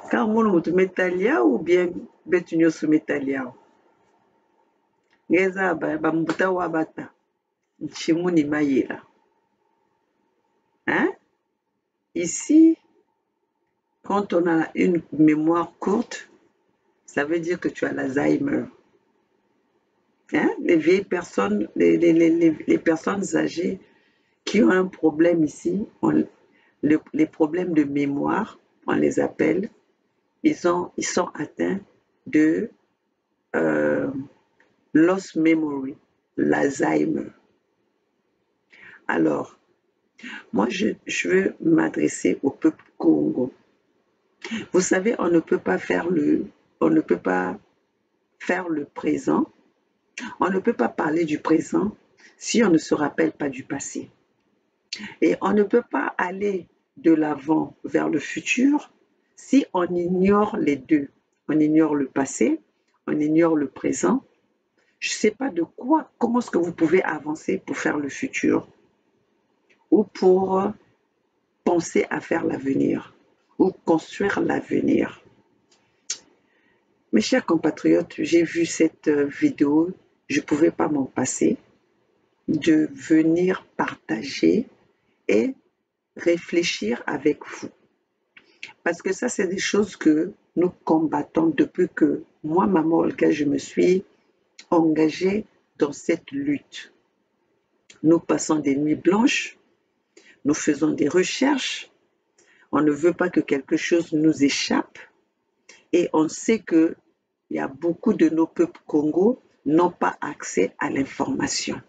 Car mon moto metalia ou bien betunyo su metalia. Ngeza ba mbuta wabata. Nchimuni mayela. Hein? Ici, quand on a une mémoire courte, ça veut dire que tu as l'Alzheimer. Hein? Les vieilles personnes, les personnes âgées qui ont un problème ici, les problèmes de mémoire, on les appelle, ils sont atteints de lost memory, l'Alzheimer. Alors, moi, je veux m'adresser au peuple Congo. Vous savez, on ne peut pas faire le présent, on ne peut pas parler du présent si on ne se rappelle pas du passé. Et on ne peut pas aller de l'avant vers le futur si on ignore les deux. On ignore le passé, on ignore le présent. Je ne sais pas comment est-ce que vous pouvez avancer pour faire le futur ou pour penser à faire l'avenir ou construire l'avenir. Mes chers compatriotes, j'ai vu cette vidéo, je ne pouvais pas m'en passer, de venir partager et réfléchir avec vous. Parce que ça, c'est des choses que nous combattons depuis que moi, maman Olga, je me suis engagée dans cette lutte. Nous passons des nuits blanches, nous faisons des recherches, on ne veut pas que quelque chose nous échappe et on sait qu'il y a beaucoup de nos peuples Congo n'ont pas accès à l'information.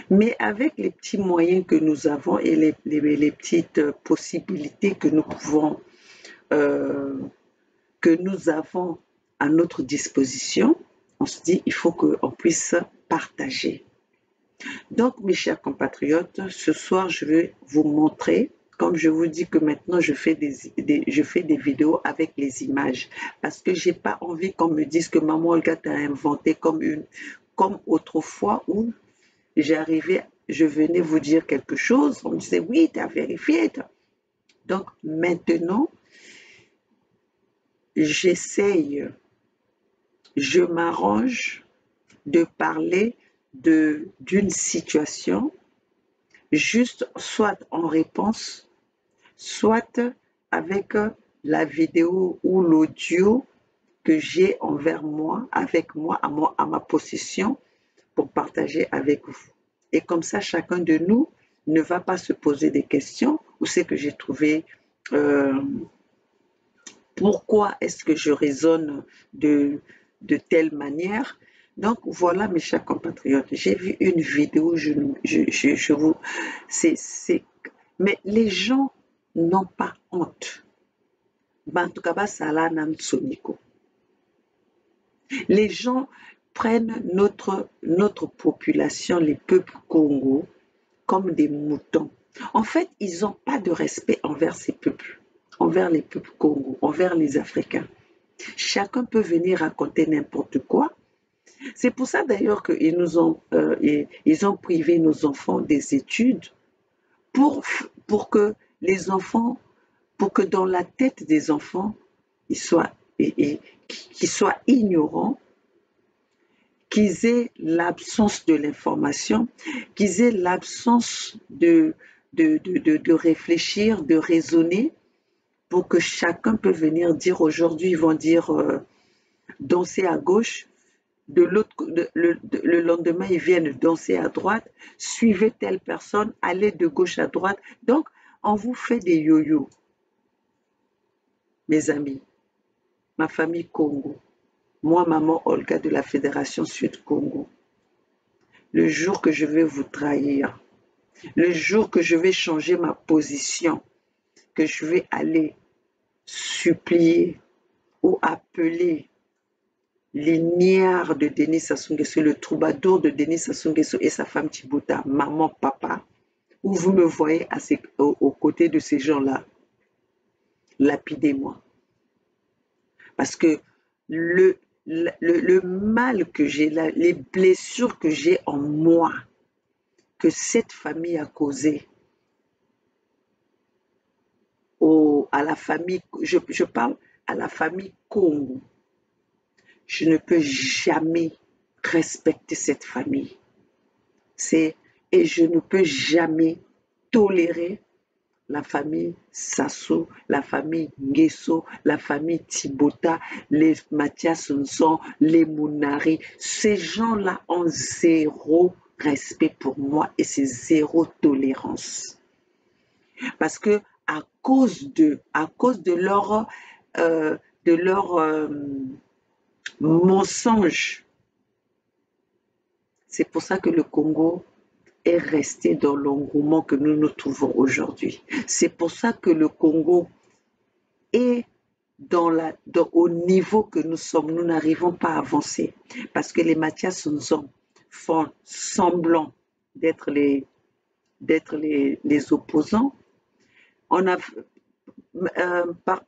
Mais avec les petits moyens que nous avons et les petites possibilités que nous pouvons, que nous avons à notre disposition, on se dit il faut qu'on puisse partager. Donc, mes chers compatriotes, ce soir, je vais vous montrer, comme je vous dis que maintenant, je fais des vidéos avec les images, parce que je n'ai pas envie qu'on me dise que Maman Olga t'a inventé comme autrefois où j'arrivais, je venais vous dire quelque chose, on me disait oui, tu as vérifié. Donc, maintenant, j'essaye, je m'arrange de parler d'une situation, juste soit en réponse, soit avec la vidéo ou l'audio que j'ai envers moi, avec moi, à ma possession, pour partager avec vous. Et comme ça, chacun de nous ne va pas se poser des questions, où c'est que j'ai trouvé, pourquoi est-ce que je raisonne de telle manière. Donc voilà, mes chers compatriotes, j'ai vu une vidéo, mais les gens n'ont pas honte. Les gens prennent notre population, les peuples Congo, comme des moutons. En fait, ils n'ont pas de respect envers ces peuples, envers les peuples Congo, envers les Africains. Chacun peut venir raconter n'importe quoi. C'est pour ça d'ailleurs qu'ils ils ont privé nos enfants des études pour que les enfants, pour que dans la tête des enfants, qu'ils soient ignorants, qu'ils aient l'absence de l'information, qu'ils aient l'absence de réfléchir, de raisonner, pour que chacun peut venir dire aujourd'hui, ils vont dire danser à gauche, le lendemain, ils viennent danser à droite, suivez telle personne, allez de gauche à droite. Donc, on vous fait des yo-yo, mes amis, ma famille Congo, moi, maman Olga de la Fédération Sud-Congo. Le jour que je vais vous trahir, le jour que je vais changer ma position, que je vais aller supplier ou appeler l'ignare de Denis Sassou Nguesso, le troubadour de Denis Sassou Nguesso et sa femme Thibota, maman, papa, où vous me voyez aux côtés de ces gens-là, lapidez-moi. Parce que le mal que j'ai, les blessures que j'ai en moi, que cette famille a causé, à la famille, je parle à la famille Congo. Je ne peux jamais respecter cette famille. Et je ne peux jamais tolérer la famille Sassou, la famille Nguesso, la famille Tibota, les Mathias Nson, les Mounari. Ces gens-là ont zéro respect pour moi et c'est zéro tolérance. Parce que à cause de leur mensonge, c'est pour ça que le Congo est resté dans l'engouement que nous nous trouvons aujourd'hui. C'est pour ça que le Congo est au niveau que nous sommes. Nous n'arrivons pas à avancer parce que les Mathias Nson font semblant d'être les opposants.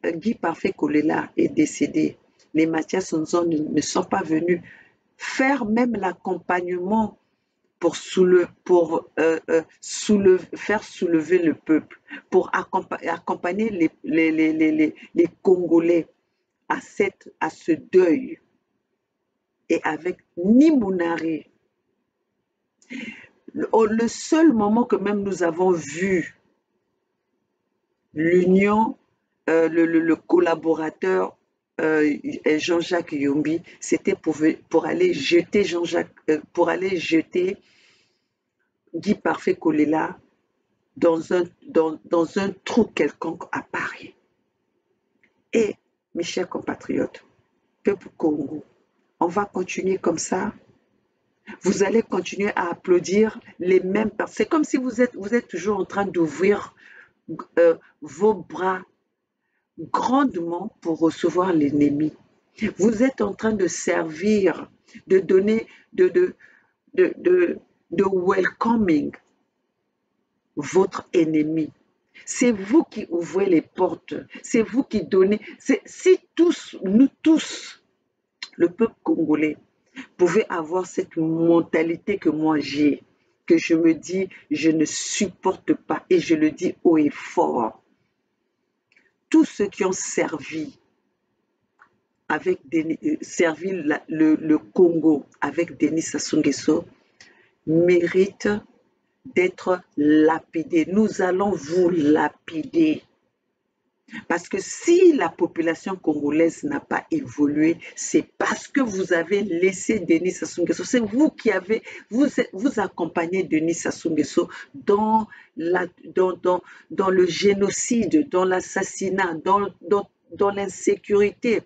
Guy Parfait Kolela est décédé. Les Mathias Nson ne sont pas venus faire même l'accompagnement pour faire soulever le peuple, pour accompagner les Congolais à ce deuil. Et avec ni Mounari, le seul moment que même nous avons vu l'union, le collaborateur Jean-Jacques Yombi, c'était pour aller jeter Guy Parfait Kolela dans un trou quelconque à Paris. Et mes chers compatriotes, peuple Congo, on va continuer comme ça. Vous allez continuer à applaudir les mêmes personnes. C'est comme si vous êtes toujours en train d'ouvrir vos bras grandement pour recevoir l'ennemi. Vous êtes en train de servir, de donner, de welcoming votre ennemi. C'est vous qui ouvrez les portes, c'est vous qui donnez. Si nous tous, le peuple congolais, pouvait avoir cette mentalité que moi j'ai, que je me dis, je ne supporte pas, et je le dis haut et fort. Tous ceux qui ont servi le Congo avec Denis Sassou Nguesso méritent d'être lapidés. Nous allons vous lapider. Parce que si la population congolaise n'a pas évolué, c'est parce que vous avez laissé Denis Sassou Nguesso. C'est vous qui vous accompagnez Denis Sassou Nguesso dans le génocide, dans l'assassinat, dans l'insécurité.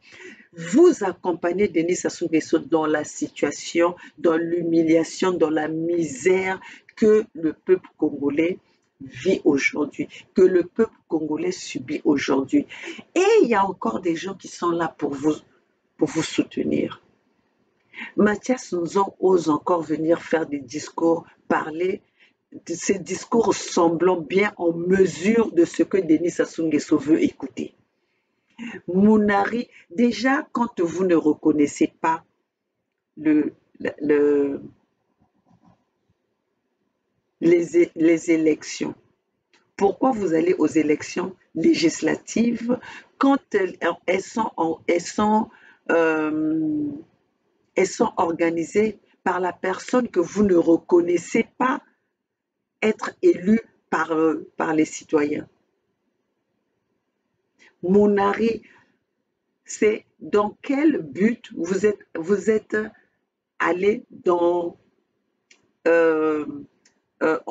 Vous accompagnez Denis Sassou Nguesso dans la situation, dans l'humiliation, dans la misère que le peuple congolais vit aujourd'hui, que le peuple congolais subit aujourd'hui. Et il y a encore des gens qui sont là pour vous soutenir. Mathias Nson ose encore venir faire des discours, parler de ces discours semblant bien en mesure de ce que Denis Sassou Nguesso veut écouter. Mounari, déjà quand vous ne reconnaissez pas les élections, pourquoi vous allez aux élections législatives quand elles sont organisées par la personne que vous ne reconnaissez pas être élue par les citoyens? Mounari, c'est dans quel but vous êtes allé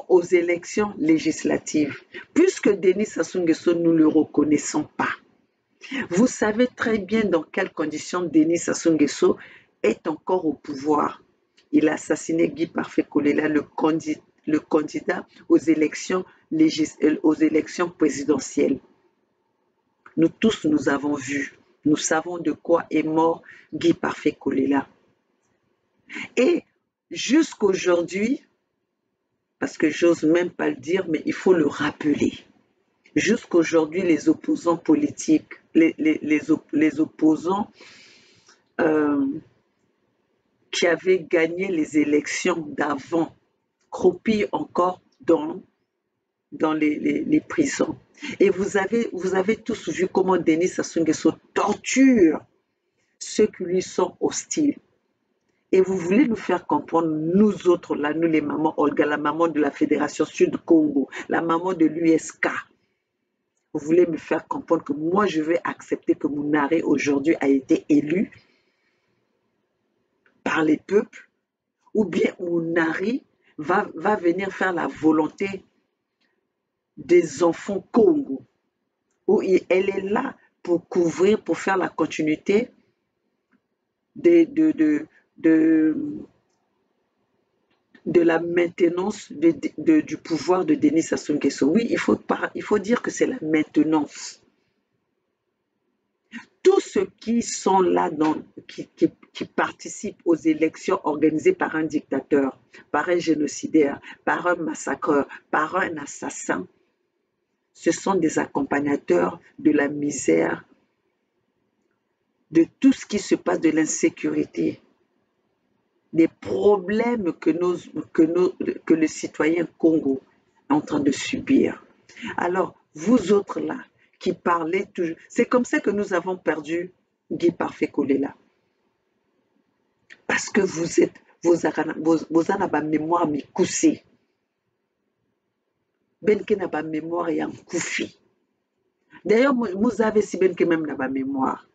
aux élections législatives, puisque Denis Sassou Nguesso, nous ne le reconnaissons pas. Vous savez très bien dans quelles conditions Denis Sassou Nguesso est encore au pouvoir. Il a assassiné Guy Parfait Kolela, le candidat aux élections présidentielles. Nous tous, nous avons vu, nous savons de quoi est mort Guy Parfait Kolela. Et jusqu'aujourd'hui, parce que j'ose même pas le dire, mais il faut le rappeler, jusqu'aujourd'hui, les opposants politiques, les opposants qui avaient gagné les élections d'avant croupillent encore dans dans les prisons. Et vous avez tous vu comment Denis Sassou Nguesso torture ceux qui lui sont hostiles. Et vous voulez nous faire comprendre, nous autres, là, nous les mamans, Olga, la maman de la Fédération Sud-Congo, la maman de l'USK, vous voulez me faire comprendre que moi, je vais accepter que Mounari, aujourd'hui, a été élu par les peuples, ou bien Mounari va venir faire la volonté des enfants Congo, où elle est là pour couvrir, pour faire la continuité de la maintenance du pouvoir de Denis Sassou Nguesso. Oui, il faut dire que c'est la maintenance. Tous ceux qui sont là, qui participent aux élections organisées par un dictateur, par un génocidaire, par un massacreur, par un assassin, ce sont des accompagnateurs de la misère, de tout ce qui se passe, de l'insécurité, des problèmes que le citoyen Congo est en train de subir. Alors, vous autres là, qui parlez toujours, c'est comme ça que nous avons perdu Guy Parfait Kolela. Parce que vous êtes, vos ana ba mémoire mi koussé. Benke na ba mémoire et en koufi. D'ailleurs, vous avez si benke même na ba mémoire.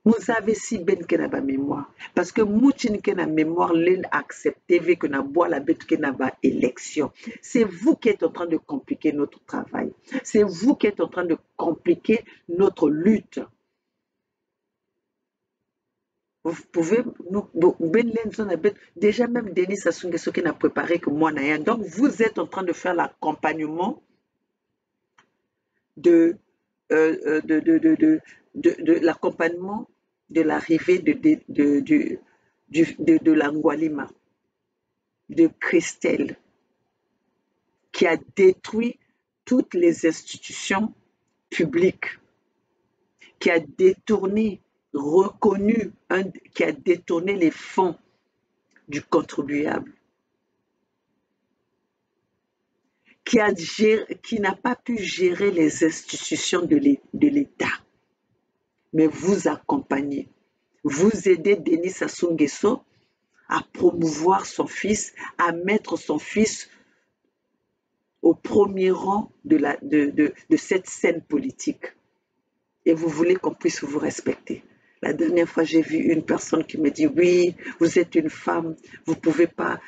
Vous avez si benke na ba mémoire. Parce que mouchin ke na mémoire l'en accepté vu que na bois la bête ke na ba élection. C'est vous qui êtes en train de compliquer notre travail. C'est vous qui êtes en train de compliquer notre lutte. Vous pouvez déjà même Denis Sassou Nguesso qui n'a préparé que moi n'ayant. Donc vous êtes en train de faire l'accompagnement de l'accompagnement de l'arrivée de l'Angualima, de Christelle, qui a détruit toutes les institutions publiques, qui a détourné, qui a détourné les fonds du contribuable, qui n'a pas pu gérer les institutions de l'État. Mais vous accompagnez, vous aidez Denis Sassou Nguesso à promouvoir son fils, à mettre son fils au premier rang de cette scène politique. Et vous voulez qu'on puisse vous respecter. La dernière fois, j'ai vu une personne qui me dit, oui, vous êtes une femme, vous pouvez pas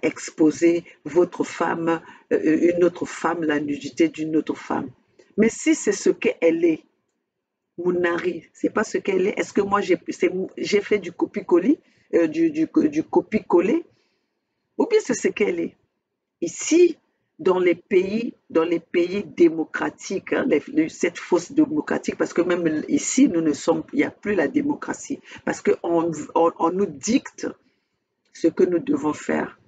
exposer votre femme, une autre femme, la nudité d'une autre femme. Mais si c'est ce qu'elle est, Mounari, c'est pas ce qu'elle est. Est-ce que moi j'ai fait du copie-coller, du copie-coller, ou bien c'est ce qu'elle est? Ici, dans les pays démocratiques, hein, cette fausse démocratique, parce que même ici, il n'y a plus la démocratie, parce qu'on nous dicte ce que nous devons faire.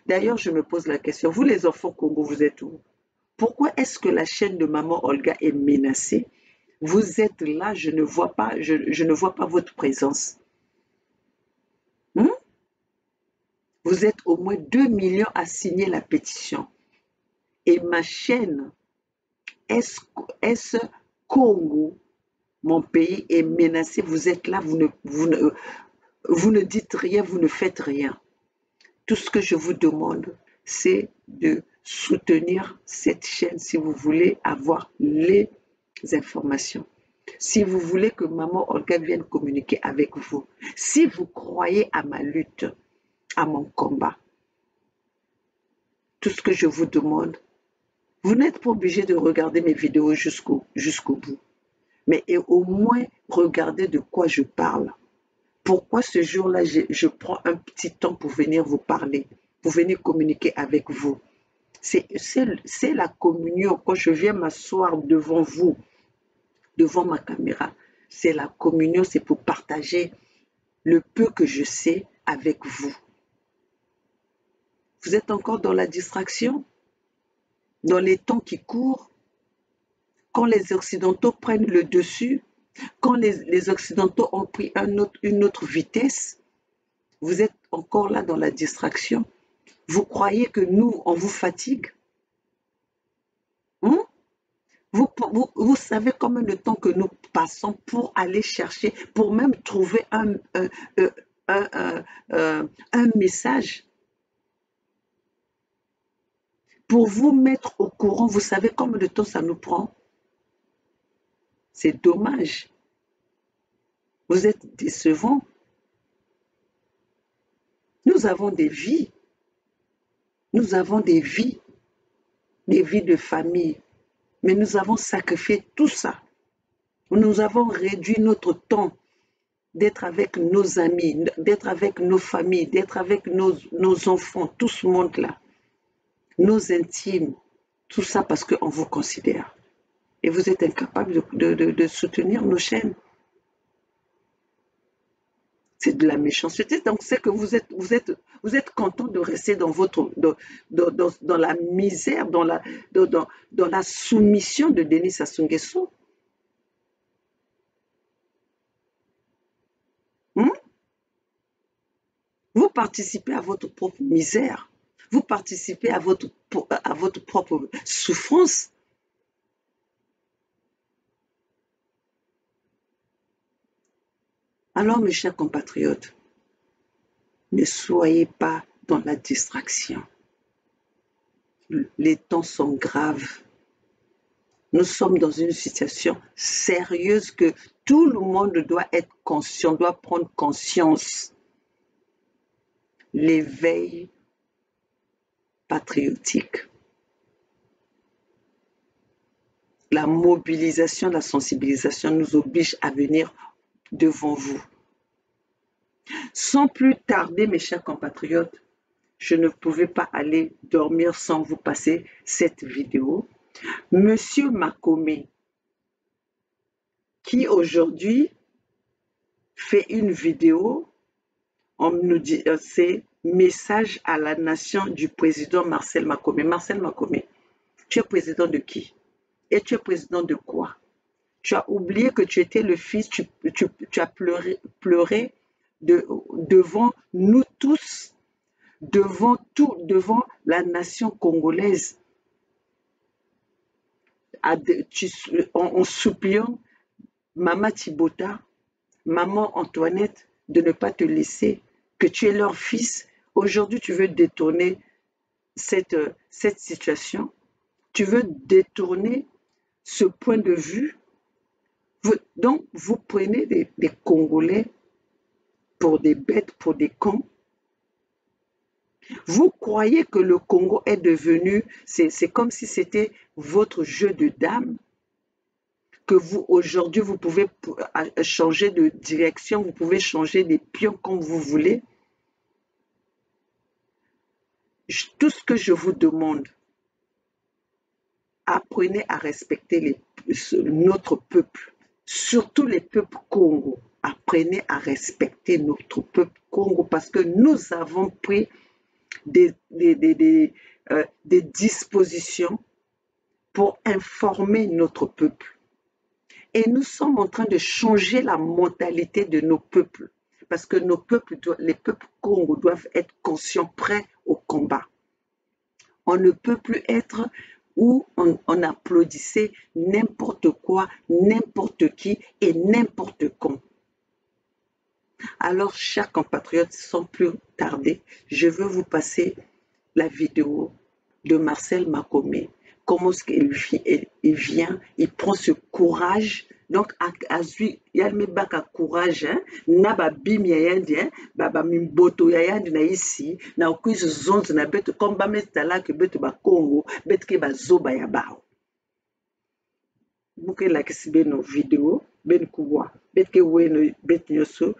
D'ailleurs, je me pose la question, vous les enfants Congo, vous êtes où? Pourquoi est-ce que la chaîne de Maman Olga est menacée? Vous êtes là, je ne vois pas votre présence. Vous êtes au moins 2 millions à signer la pétition. Et ma chaîne, est-ce Congo, mon pays, est menacé? Vous êtes là, vous ne dites rien, vous ne faites rien. Tout ce que je vous demande, c'est de soutenir cette chaîne si vous voulez avoir les informations. Si vous voulez que Maman Olga vienne communiquer avec vous, si vous croyez à ma lutte, à mon combat, tout ce que je vous demande, vous n'êtes pas obligé de regarder mes vidéos jusqu'au bout, mais au moins regardez de quoi je parle. Pourquoi ce jour-là, je prends un petit temps pour venir vous parler, pour venir communiquer avec vous. C'est la communion. Quand je viens m'asseoir devant vous, devant ma caméra, c'est la communion, c'est pour partager le peu que je sais avec vous. Vous êtes encore dans la distraction, dans les temps qui courent, quand les Occidentaux prennent le dessus, quand les Occidentaux ont pris une autre vitesse, vous êtes encore là dans la distraction. Vous croyez que nous, on vous fatigue? Hein? Vous savez combien de temps que nous passons pour aller chercher, pour même trouver euh, un, un- un message, pour vous mettre au courant, vous savez combien de temps ça nous prend? C'est dommage. Vous êtes décevants. Nous avons des vies. Nous avons des vies de famille. Mais nous avons sacrifié tout ça. Nous avons réduit notre temps d'être avec nos amis, d'être avec nos familles, d'être avec nos enfants, tout ce monde-là, nos intimes, tout ça parce qu'on vous considère. Et vous êtes incapable de soutenir nos chaînes. C'est de la méchanceté. Donc, c'est que vous êtes content de rester dans dans la misère, dans la soumission de Denis Sassou Nguesso. Hmm? Vous participez à votre propre misère. Vous participez à votre propre souffrance. Alors, mes chers compatriotes, ne soyez pas dans la distraction. Les temps sont graves. Nous sommes dans une situation sérieuse que tout le monde doit être conscient, doit prendre conscience. L'éveil patriotique, la mobilisation, la sensibilisation nous oblige à venir devant vous. Sans plus tarder, mes chers compatriotes, je ne pouvais pas aller dormir sans vous passer cette vidéo. Monsieur Makome, qui aujourd'hui fait une vidéo, on nous dit, c'est message à la nation du président Marcel Makome. Marcel Makome, tu es président de qui? Et tu es président de quoi? Tu as oublié que tu étais le fils, tu as pleuré devant nous tous, devant la nation congolaise, en suppliant Maman Thibota, Maman Antoinette de ne pas te laisser, que tu es leur fils. Aujourd'hui, tu veux détourner cette situation. Tu veux détourner ce point de vue. Donc, vous prenez des Congolais pour des bêtes, pour des cons. Vous croyez que le Congo est devenu, c'est comme si c'était votre jeu de dames, que vous, aujourd'hui, vous pouvez changer de direction, vous pouvez changer des pions comme vous voulez. Tout ce que je vous demande, apprenez à respecter notre peuple, surtout les peuples Congo. Apprenez à respecter notre peuple Congo parce que nous avons pris des dispositions pour informer notre peuple. Et nous sommes en train de changer la mentalité de nos peuples parce que nos peuples, les peuples Congo doivent être conscients, prêts au combat. On ne peut plus être où on applaudissait n'importe quoi, n'importe qui et n'importe quand. Alors, chers compatriotes, sans plus tarder, je veux vous passer la vidéo de Marcel Makome. Comment est-ce qu'il vient, il prend ce courage. Donc, il y a le courage, na babim yayandi, baba mimboto yayandi na ici, na okuiz zonzi na beto comme ba metala que beto ba Congo, beto ke ba zoba ya bao. Buke la kisi beno vidéo, ben kuwa, beto ke weno beto nyoso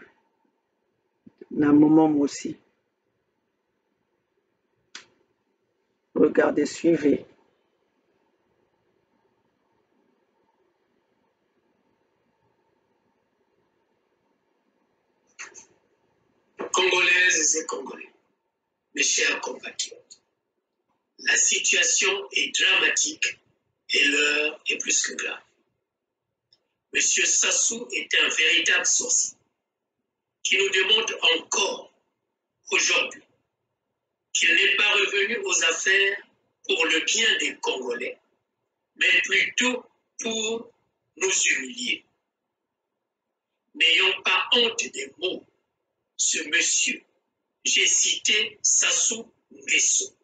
na moment aussi. Regardez, suivez. Congolaises et Congolais, mes chers compatriotes, la situation est dramatique et l'heure est plus que grave. Monsieur Sassou est un véritable sorcier qui nous demande encore aujourd'hui qu'il n'est pas revenu aux affaires pour le bien des Congolais, mais plutôt pour nous humilier. N'ayons pas honte des mots. Ce monsieur, j'ai cité Sassou Nguesso,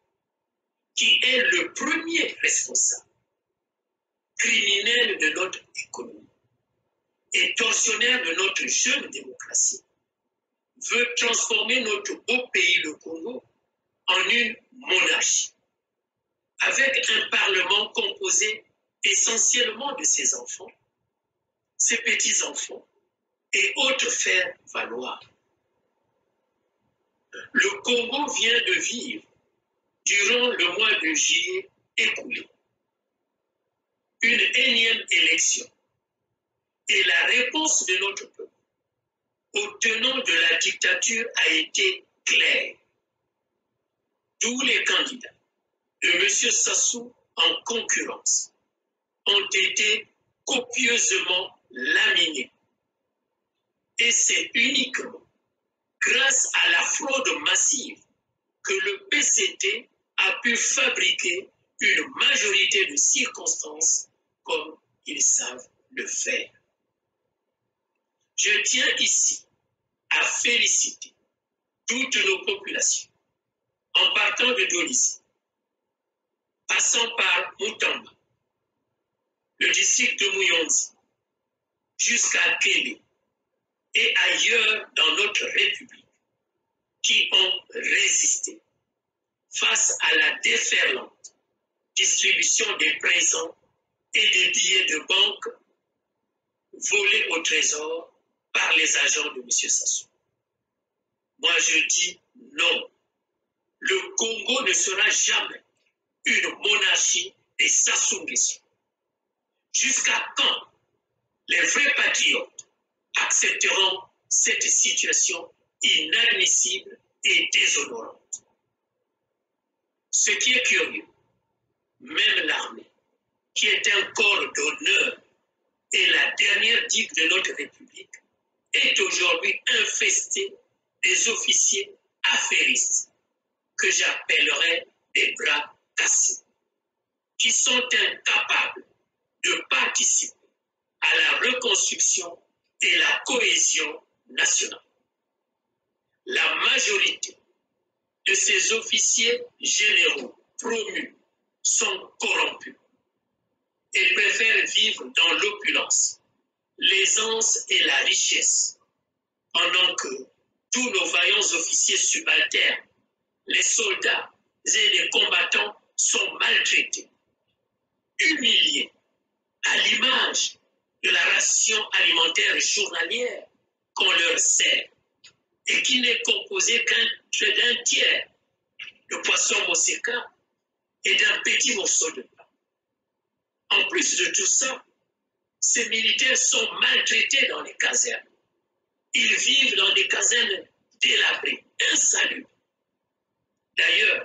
qui est le premier responsable criminel de notre économie et tortionnaire de notre jeune démocratie, veut transformer notre beau pays, le Congo, en une monarchie, avec un parlement composé essentiellement de ses enfants, ses petits-enfants et autres faire valoir. Le Congo vient de vivre, durant le mois de juillet écoulé, une énième élection. Et la réponse de notre peuple au tenant de la dictature a été claire. Tous les candidats de M. Sassou en concurrence ont été copieusement laminés. Et c'est uniquement grâce à la fraude massive que le PCT a pu fabriquer une majorité de circonstances comme ils savent le faire. Je tiens ici à féliciter toutes nos populations, en partant de Dolisie, passant par Moutamba, le district de Mouyonzi, jusqu'à Kélé et ailleurs dans notre République, qui ont résisté face à la déferlante distribution des présents et des billets de banque volés au trésor par les agents de M. Sassou. Moi, je dis non. Le Congo ne sera jamais une monarchie des Sassou Nguesso. Jusqu'à quand les vrais patriotes accepteront cette situation inadmissible et déshonorante? Ce qui est curieux, même l'armée, qui est un corps d'honneur et la dernière digue de notre République, est aujourd'hui infestée des officiers affairistes que j'appellerais des bras cassés, qui sont incapables de participer à la reconstruction et la cohésion nationale. La majorité de ces officiers généraux promus sont corrompus et préfèrent vivre dans l'opulence, l'aisance et la richesse, pendant que tous nos vaillants officiers subalternes, les soldats et les combattants sont maltraités, humiliés, à l'image de la ration alimentaire journalière qu'on leur sert et qui n'est composée d'un tiers de poisson moseka et d'un petit morceau de pain. En plus de tout ça, ces militaires sont maltraités dans les casernes. Ils vivent dans des casernes délabrées, insalubres. D'ailleurs,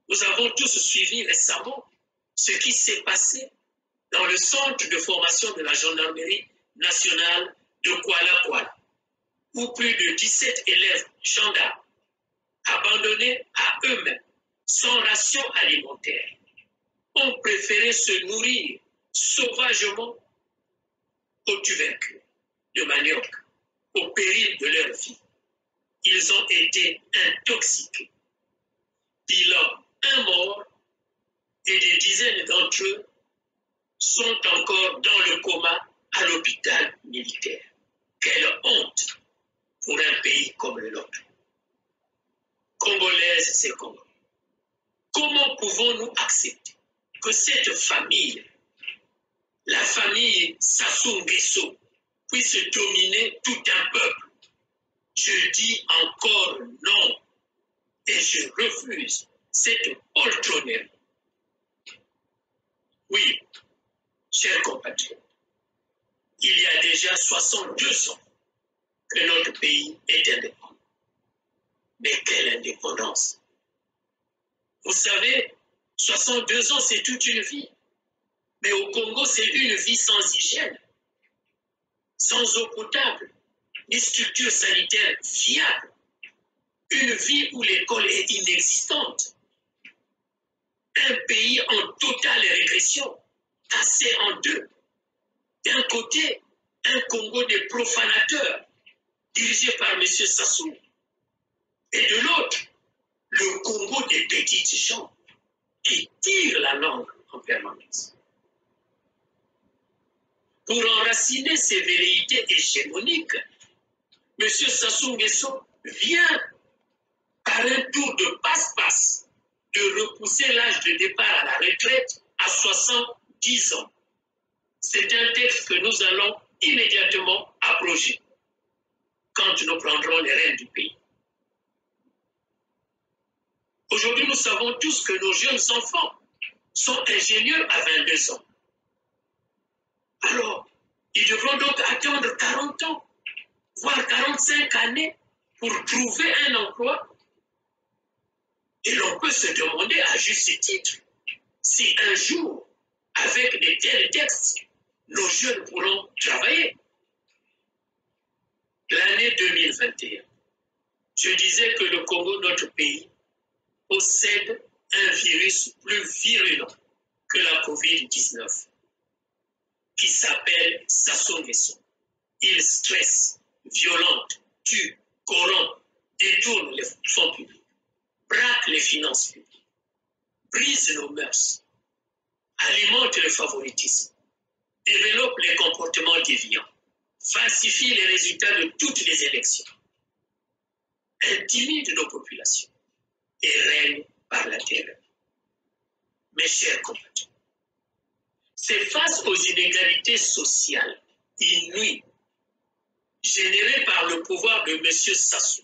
nous avons tous suivi récemment ce qui s'est passé dans le centre de formation de la gendarmerie nationale de Kuala Kuala, où plus de 17 élèves gendarmes, abandonnés à eux-mêmes, sans ration alimentaire, ont préféré se nourrir sauvagement au tubercule de manioc, au péril de leur vie. Ils ont été intoxiqués. Bilan, un mort et des dizaines d'entre eux sont encore dans le coma à l'hôpital militaire. Quelle honte pour un pays comme le nôtre. Congolaises et Congolais, comment pouvons-nous accepter que cette famille, la famille Sassou Nguesso, puisse dominer tout un peuple? Je dis encore non et je refuse cette poltronnerie. Oui, chers compatriotes, il y a déjà 62 ans que notre pays est indépendant. Mais quelle indépendance! Vous savez, 62 ans, c'est toute une vie. Mais au Congo, c'est une vie sans hygiène, sans eau potable, ni structure sanitaire viable, une ville où l'école est inexistante, un pays en totale régression, cassé en deux. D'un côté, un Congo des profanateurs, dirigé par M. Sassou, et de l'autre, le Congo des petites gens qui tirent la langue en permanence. Pour enraciner ces velléités hégémoniques, M. Sassou Nguesso vient, par un tour de passe-passe, de repousser l'âge de départ à la retraite à 70 ans. C'est un texte que nous allons immédiatement abroger quand nous prendrons les rênes du pays. Aujourd'hui, nous savons tous que nos jeunes enfants sont ingénieurs à 22 ans. Alors, ils devront donc attendre 40 ans, voire 45 années pour trouver un emploi. Et l'on peut se demander à juste titre si un jour, avec de tels textes, nos jeunes pourront travailler. L'année 2021, je disais que le Congo, notre pays, possède un virus plus virulent que la COVID-19, qui s'appelle Sassou Nguesso. Il stresse, violente, tue, corrompt, détourne les fonds publics, braque les finances publiques, brise nos mœurs, alimente le favoritisme, développe les comportements déviants, falsifie les résultats de toutes les élections, intimide nos populations et règne par la terreur. Mes chers compatriotes, c'est face aux inégalités sociales inouïes générées par le pouvoir de M. Sassou,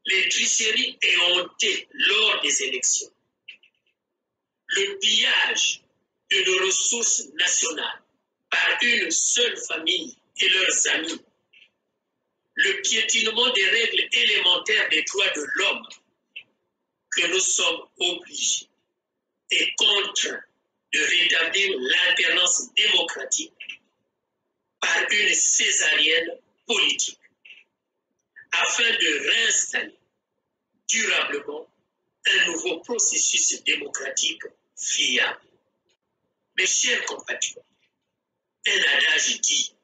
les tricheries éhontées lors des élections, le pillage de nos ressources nationales par une seule famille et leurs amis, le piétinement des règles élémentaires des droits de l'homme que nous sommes obligés et contraints de rétablir l'alternance démocratique par une césarienne politique afin de réinstaller durablement un nouveau processus démocratique fiable. Mes chers compatriotes, un adage dit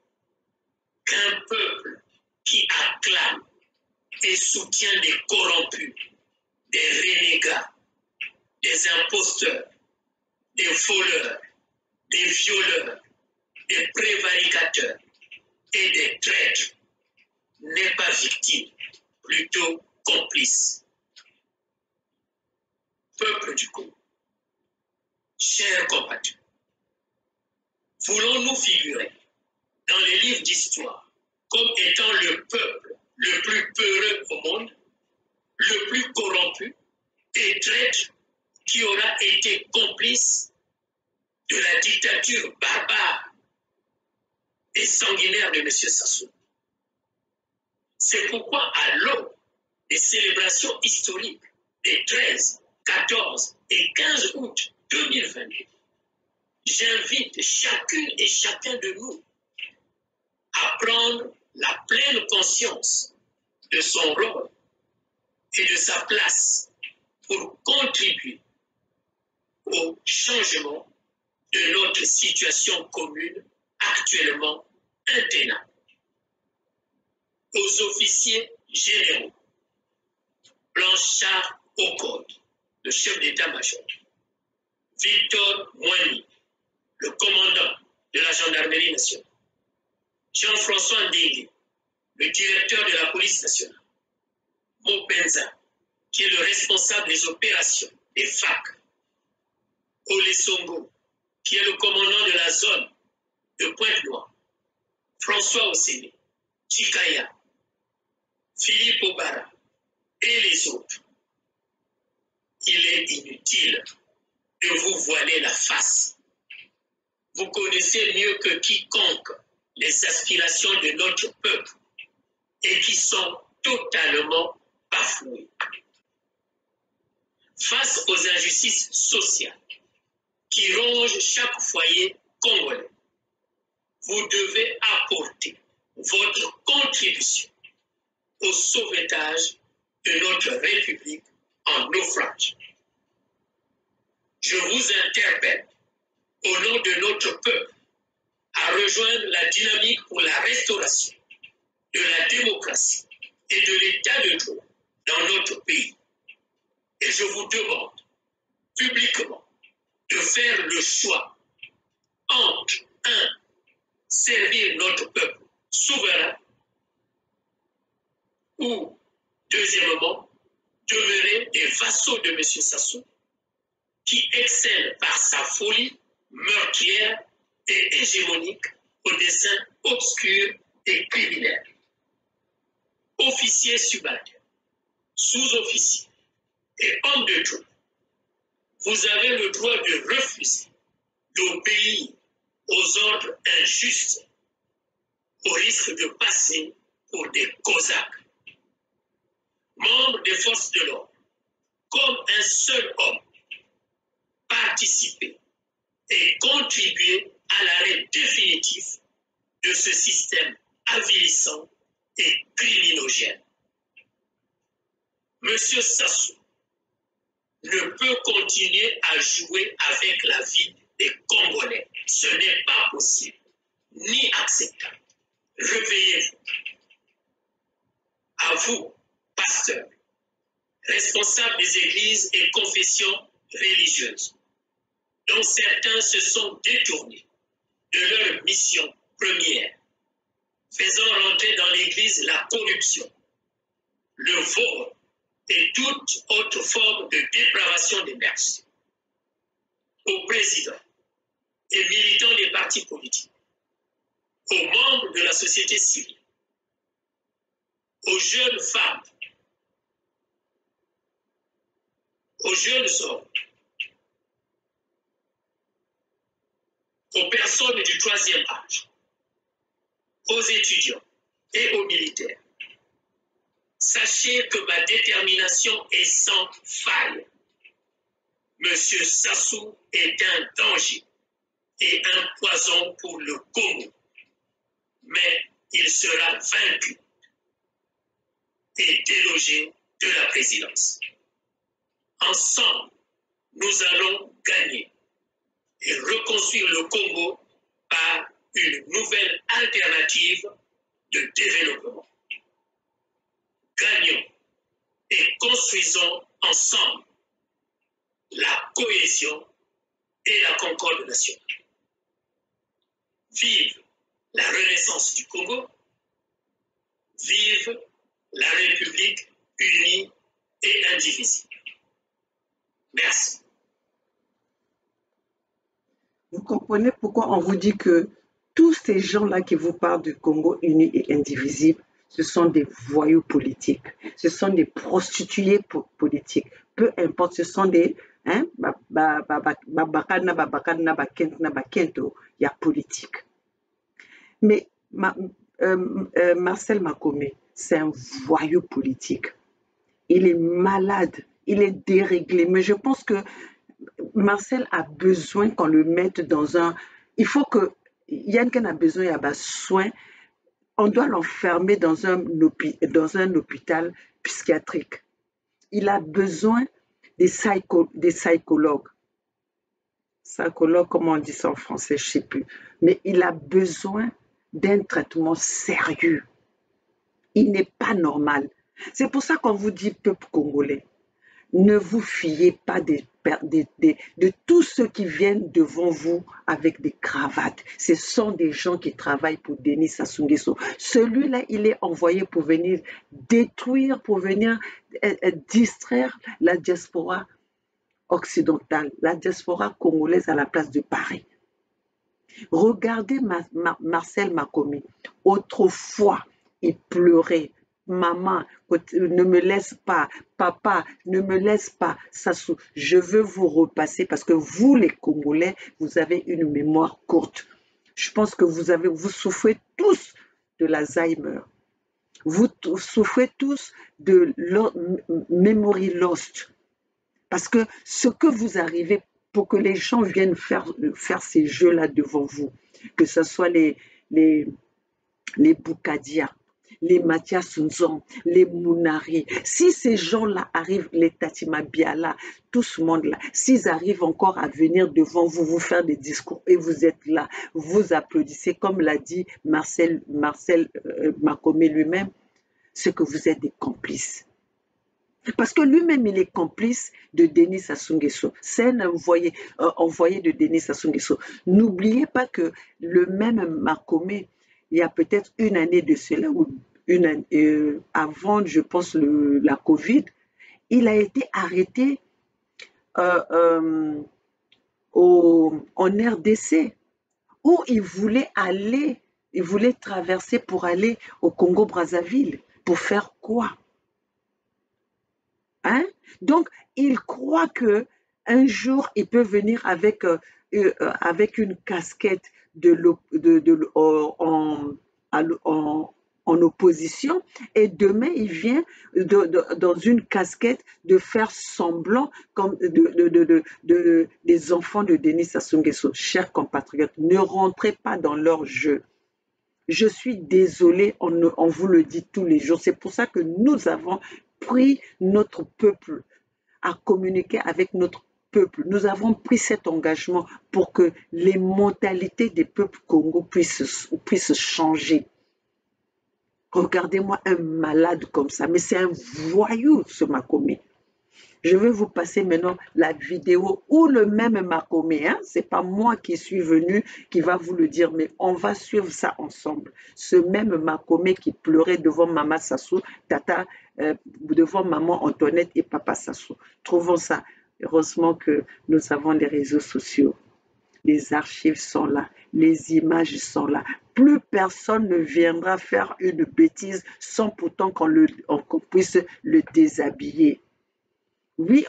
qu'un peuple qui acclame et soutient des corrompus, des renégats, des imposteurs, des voleurs, des violeurs, des prévaricateurs et des traîtres n'est pas victime, plutôt complice. Peuple du Congo, chers compatriotes, voulons-nous figurer dans les livres d'histoire comme étant le peuple le plus peureux au monde, le plus corrompu et traître qui aura été complice de la dictature barbare et sanguinaire de M. Sassou? C'est pourquoi à l'aube des célébrations historiques des 13, 14 et 15 août 2022, j'invite chacune et chacun de nous à prendre la pleine conscience de son rôle et de sa place pour contribuer au changement de notre situation commune actuellement intenable. Aux officiers généraux, Blanchard Okot, le chef d'état-major, Victor Moigny, le commandant de la gendarmerie nationale, Jean-François Ndégué, le directeur de la police nationale, Mopenza, qui est le responsable des opérations des FAC, Olesongo, qui est le commandant de la zone de Pointe-Noire, François Osséné, Chikaya, Philippe Obara et les autres. Il est inutile de vous voiler la face. Vous connaissez mieux que quiconque les aspirations de notre peuple et qui sont totalement bafouées. Face aux injustices sociales qui rongent chaque foyer congolais, vous devez apporter votre contribution au sauvetage de notre République en naufrage. Je vous interpelle au nom de notre peuple à rejoindre la dynamique pour la restauration de la démocratie et de l'état de droit dans notre pays. Et je vous demande publiquement de faire le choix entre 1. Servir notre peuple souverain ou, deuxièmement, demeurer des vassaux de M. Sassou qui excelle par sa folie meurtrière et hégémonique aux desseins obscurs et criminels. Officiers subalternes, sous-officiers et hommes de troupe, vous avez le droit de refuser d'obéir aux ordres injustes au risque de passer pour des cosaques. Membres des forces de l'ordre, comme un seul homme, participer et contribuer à l'arrêt définitif de ce système avilissant et criminogène. Monsieur Sassou ne peut continuer à jouer avec la vie des Congolais. Ce n'est pas possible, ni acceptable. Réveillez-vous. À vous, pasteurs, responsables des églises et confessions religieuses, dont certains se sont détournés de leur mission première, faisant rentrer dans l'Église la corruption, le vol et toute autre forme de dépravation des mœurs. Aux présidents et militants des partis politiques, aux membres de la société civile, aux jeunes femmes, aux jeunes hommes, aux personnes du troisième âge, aux étudiants et aux militaires. Sachez que ma détermination est sans faille. Monsieur Sassou est un danger et un poison pour le Congo, mais il sera vaincu et délogé de la présidence. Ensemble, nous allons gagner et reconstruire le Congo par une nouvelle alternative de développement. Gagnons et construisons ensemble la cohésion et la concorde nationale. Vive la renaissance du Congo, vive la République unie et indivisible. Merci. Vous comprenez pourquoi on vous dit que tous ces gens-là qui vous parlent du Congo uni et indivisible, ce sont des voyous politiques, ce sont des prostituées politiques. Peu importe, ce sont des... il y a politique. Mais Marcel Makome, c'est un voyou politique. Il est malade, il est déréglé. Mais je pense que Marcel a besoin qu'on le mette dans un... Il faut que... Yann a besoin, il y a soin. On doit l'enfermer dans un hôpital psychiatrique. Il a besoin des psychologues. Psychologue, comment on dit ça en français, je ne sais plus. Mais il a besoin d'un traitement sérieux. Il n'est pas normal. C'est pour ça qu'on vous dit, peuple congolais, ne vous fiez pas de tous ceux qui viennent devant vous avec des cravates. Ce sont des gens qui travaillent pour Denis Sassou Nguesso. Celui-là, il est envoyé pour venir détruire, pour venir distraire la diaspora occidentale, la diaspora congolaise à la place de Paris. Regardez Marcel Makome. Autrefois, il pleurait. Maman, ne me laisse pas. Papa, ne me laisse pas. Sassou, je veux vous repasser parce que vous, les Congolais, vous avez une mémoire courte. Je pense que vous souffrez tous de l'Alzheimer. Vous souffrez tous de memory lost. Parce que ce que vous arrivez pour que les gens viennent faire ces jeux-là devant vous, que ce soit les Boukadia, les Mathias Nzon, les Mounari, si ces gens-là arrivent, les Tatima Biala, tout ce monde-là, s'ils arrivent encore à venir devant vous, vous faire des discours et vous êtes là, vous applaudissez, comme l'a dit Marcel Makome lui-même, c'est que vous êtes des complices. Parce que lui-même, il est complice de Denis Sassou Nguesso. C'est un envoyé de Denis Sassou Nguesso. N'oubliez pas que le même Makome, il y a peut-être une année de cela, ou avant, je pense, la Covid, il a été arrêté en RDC, où il voulait traverser pour aller au Congo-Brazzaville. Pour faire quoi? Hein? Donc, il croit que un jour, il peut venir avec une casquette en opposition, et demain, il vient dans une casquette de faire semblant comme des enfants de Denis Sassou Nguesso. Chers compatriotes, ne rentrez pas dans leur jeu. Je suis désolée, on vous le dit tous les jours. C'est pour ça que nous avons pris notre peuple à communiquer avec notre peuple. Nous avons pris cet engagement pour que les mentalités des peuples congolais puissent changer. Regardez-moi un malade comme ça, mais c'est un voyou, ce Makome. Je vais vous passer maintenant la vidéo où le même Makome, hein, c'est pas moi qui suis venu qui va vous le dire, mais on va suivre ça ensemble. Ce même Makome qui pleurait devant Maman Sassou, Tata, devant Maman Antoinette et Papa Sassou. Trouvons ça. Heureusement que nous avons les réseaux sociaux. Les archives sont là, les images sont là. Plus personne ne viendra faire une bêtise sans pourtant qu'on puisse le déshabiller. Oui,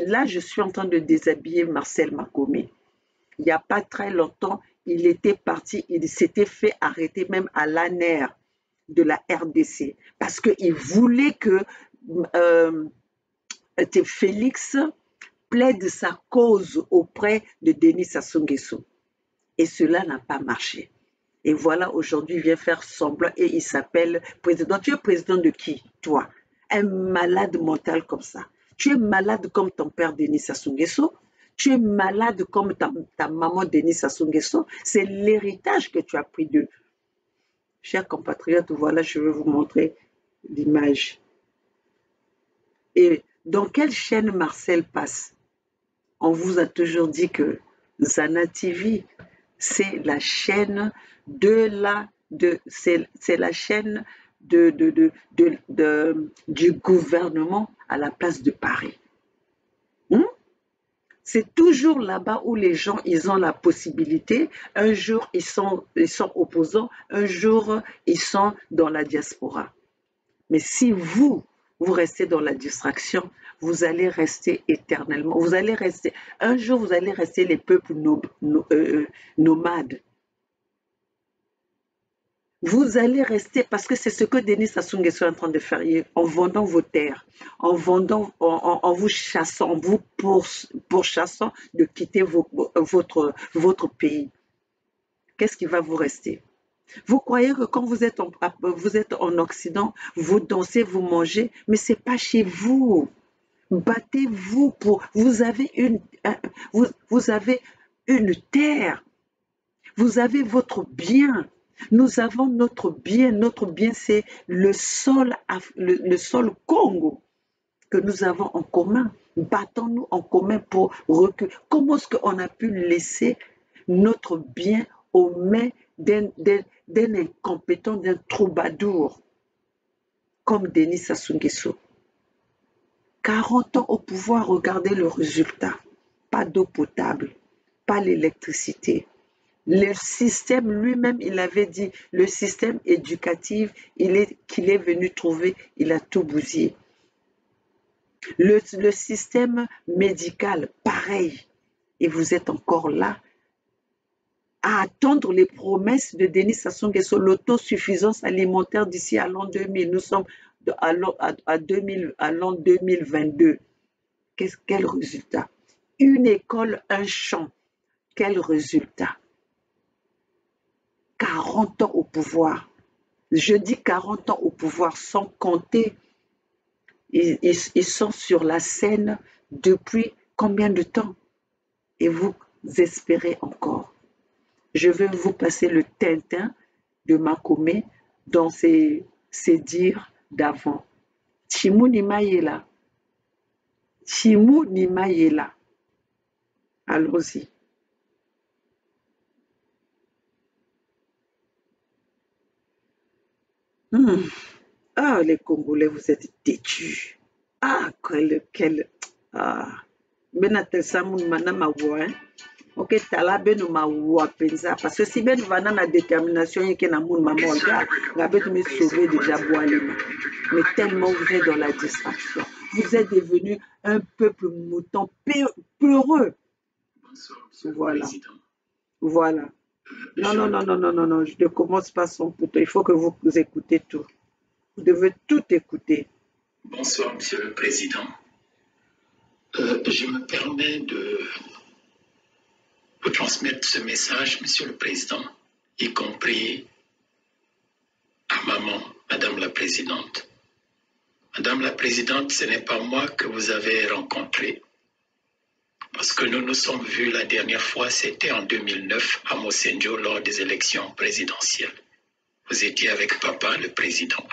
là, je suis en train de déshabiller Marcel Makome. Il n'y a pas très longtemps, il était parti, il s'était fait arrêter même à l'ANER de la RDC parce qu'il voulait que Félix plaide sa cause auprès de Denis Sassou Nguesso. Et cela n'a pas marché. Et voilà, aujourd'hui, il vient faire semblant et il s'appelle président. Tu es président de qui, toi? Un malade mental comme ça. Tu es malade comme ton père Denis Sassou Nguesso. Tu es malade comme ta maman Denis Sassou Nguesso. C'est l'héritage que tu as pris d'eux. Chers compatriotes, voilà, je vais vous montrer l'image. Et dans quelle chaîne Marcel passe? On vous a toujours dit que Zana TV, c'est la chaîne c'est la chaîne du gouvernement à la place de Paris. C'est toujours là-bas où les gens, ils ont la possibilité. Un jour, ils sont opposants. Un jour, ils sont dans la diaspora. Mais si vous restez dans la distraction, vous allez rester éternellement. Un jour, vous allez rester les peuples nomades. Vous allez rester, parce que c'est ce que Denis Sassou Nguesso est en train de faire en vendant vos terres, en vous chassant, en vous pourchassant de quitter votre pays. Qu'est-ce qui va vous rester? Vous croyez que quand vous êtes en Occident, vous dansez, vous mangez, mais ce n'est pas chez vous. Battez-vous pour... Vous avez une terre. Vous avez votre bien. Nous avons notre bien. Notre bien, c'est le sol Congo que nous avons en commun. Battons-nous en commun pour reculer. Comment est-ce qu'on a pu laisser notre bien aux mains d'un incompétent, d'un troubadour comme Denis Sassou Nguesso? 40 ans au pouvoir, regardez le résultat. Pas d'eau potable, pas l'électricité. Le système lui-même, il avait dit, le système éducatif qu'il est venu trouver, il a tout bousillé. Le système médical, pareil. Et vous êtes encore là à attendre les promesses de Denis Sassou Nguesso, l'autosuffisance alimentaire d'ici à l'an 2000. Nous sommes à l'an 2022. Quel résultat? Une école, un champ. Quel résultat? 40 ans au pouvoir. Je dis 40 ans au pouvoir sans compter. Ils sont sur la scène depuis combien de temps? Et vous espérez encore. Je vais vous passer le Tintin de Makomé dans ses dires d'avant. Chimu ni Mayela. Chimu ni Mayela. Allons-y. Ah, les Congolais, vous êtes têtus. Ah, ah. Benatel Samoun Manama hein? Ok, tala benu mawa penza. Parce que si ben vana na détermination yeke na moun maman olga, Rabet me sauver déjà Boalema. Mais tellement vous êtes dans la distraction. Vous êtes devenu un peuple mouton peureux. Voilà. Voilà. Non, je ne commence pas son couteau. Il faut que vous écoutez tout. Vous devez tout écouter. Bonsoir, Monsieur le Président. Je me permets de vous transmettre ce message, Monsieur le Président, y compris à maman, Madame la Présidente. Madame la Présidente, ce n'est pas moi que vous avez rencontré, parce que nous nous sommes vus la dernière fois, c'était en 2009 à Mosenjo lors des élections présidentielles. Vous étiez avec papa, le président.